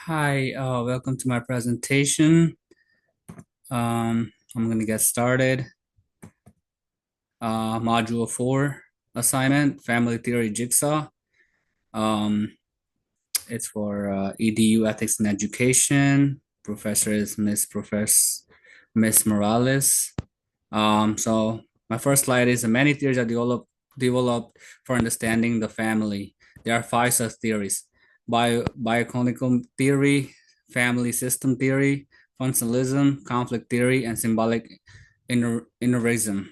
Hi, welcome to my presentation. I'm going to get started. Module 4 assignment, Family Theory Jigsaw. Um, it's for EDU Ethics and Education. Professor is Miss Morales. So my first slide is many theories are developed for understanding the family. There are five such theories: bioeconomical theory, family system theory, functionalism, conflict theory, and symbolic innovism.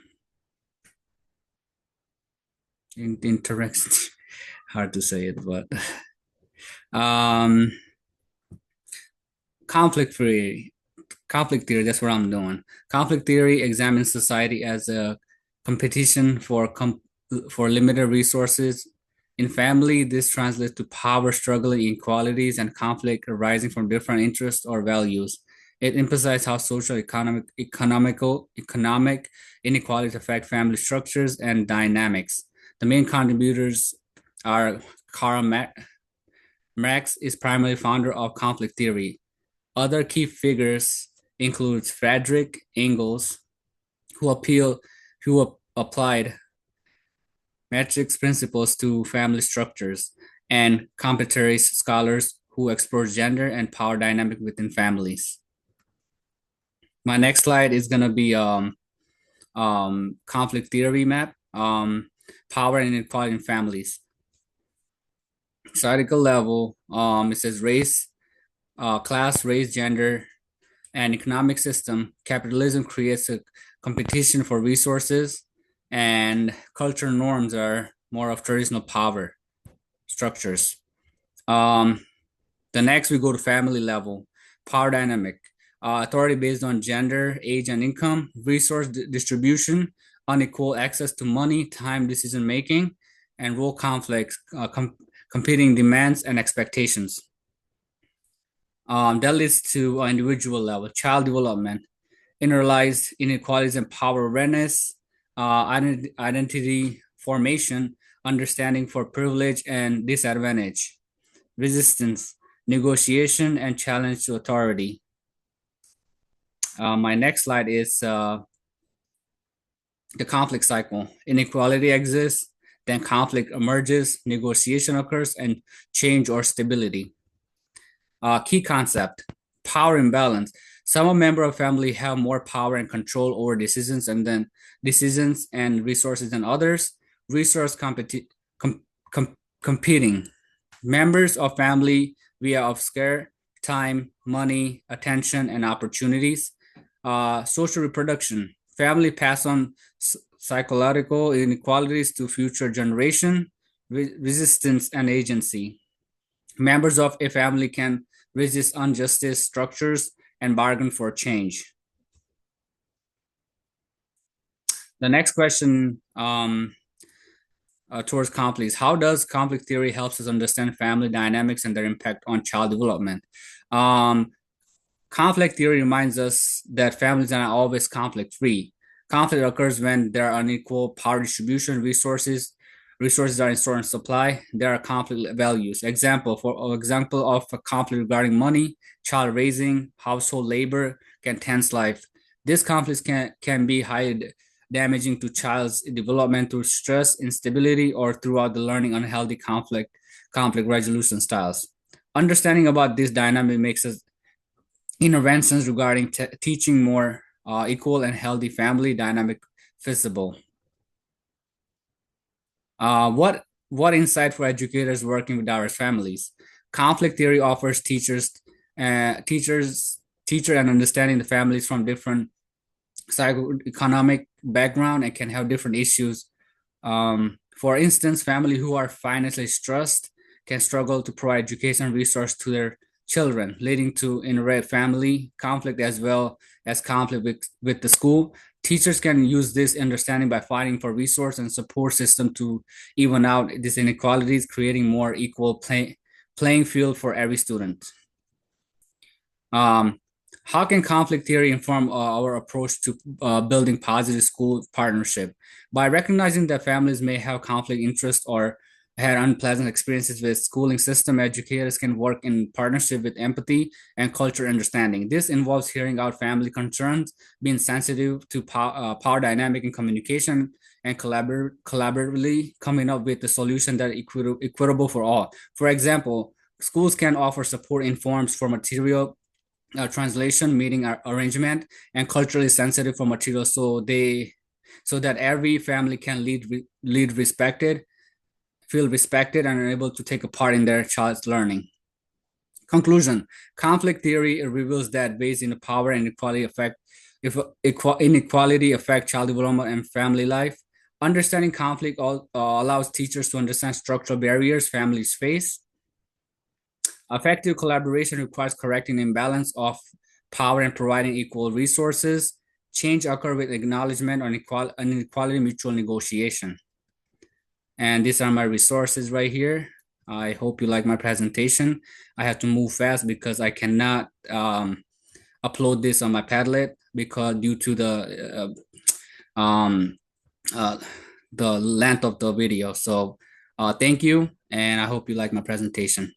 Interaction, hard to say it, but um, conflict theory. Conflict theory. That's what I'm doing. Conflict theory examines society as a competition for limited resources. In family, this translates to power struggle, inequalities, and conflict arising from different interests or values. It emphasizes how social, economic inequalities affect family structures and dynamics. The main contributors are Karl Marx is primarily founder of conflict theory. Other key figures include Frederick Engels, who applied matrix principles to family structures, and contemporary scholars who explore gender and power dynamic within families. My next slide is going to be conflict theory map, power and inequality in families. Societal level, it says race, class, race, gender, and economic system. Capitalism creates a competition for resources, and cultural norms are more of traditional power structures. Um, the next we go to family level, power dynamic, authority based on gender, age, and income, resource distribution, unequal access to money, time, decision making, and role conflicts, competing demands and expectations. That leads to individual level, child development, internalized inequalities and power awareness, identity formation, understanding for privilege and disadvantage, resistance, negotiation, and challenge to authority. My next slide is the conflict cycle. Inequality exists, then conflict emerges, negotiation occurs, and change or stability. Key concept, power imbalance. Some member of family have more power and control over decisions and resources than others. Resource competing. Members of family via of scare, time, money, attention, and opportunities. Social reproduction. Family pass on psychological inequalities to future generation. Resistance and agency. Members of a family can resist injustice structures and bargain for change. The next question towards conflicts. How does conflict theory helps us understand family dynamics and their impact on child development? Conflict theory reminds us that families are not always conflict free. Conflict occurs when there are unequal power distribution, resources are in short supply. There are conflict values. Example of a conflict regarding money, child raising, household labor can tense life. This conflict can be highly damaging to child's development through stress, instability, or throughout the learning unhealthy conflict resolution styles. Understanding about this dynamic makes us interventions regarding teaching more equal and healthy family dynamic feasible. What insight for educators working with diverse families? Conflict theory offers teacher and understanding the families from different psychoeconomic background and can have different issues. For instance, family who are financially stressed can struggle to provide education resource to their children, leading to family conflict as well as conflict with the school. Teachers can use this understanding by fighting for resource and support system to even out these inequalities, creating more equal playing field for every student. How can conflict theory inform our approach to building positive school partnership? By recognizing that families may have conflict interests or had unpleasant experiences with schooling system, educators can work in partnership with empathy and cultural understanding. This involves hearing out family concerns, being sensitive to power dynamic and communication, and collaboratively coming up with a solution that is equitable for all. For example, schools can offer support in forms for material translation, meeting arrangement, and culturally sensitive for material, so that every family can lead respected, feel respected, and are able to take a part in their child's learning. Conclusion: conflict theory reveals that ways in power and inequality affect child development and family life. Understanding conflict allows teachers to understand structural barriers families face. Effective collaboration requires correcting imbalance of power and providing equal resources. Change occur with acknowledgement on inequality, mutual negotiation. And these are my resources right here. I hope you like my presentation. I have to move fast because I cannot upload this on my Padlet because due to uh, the length of the video. So thank you, and I hope you like my presentation.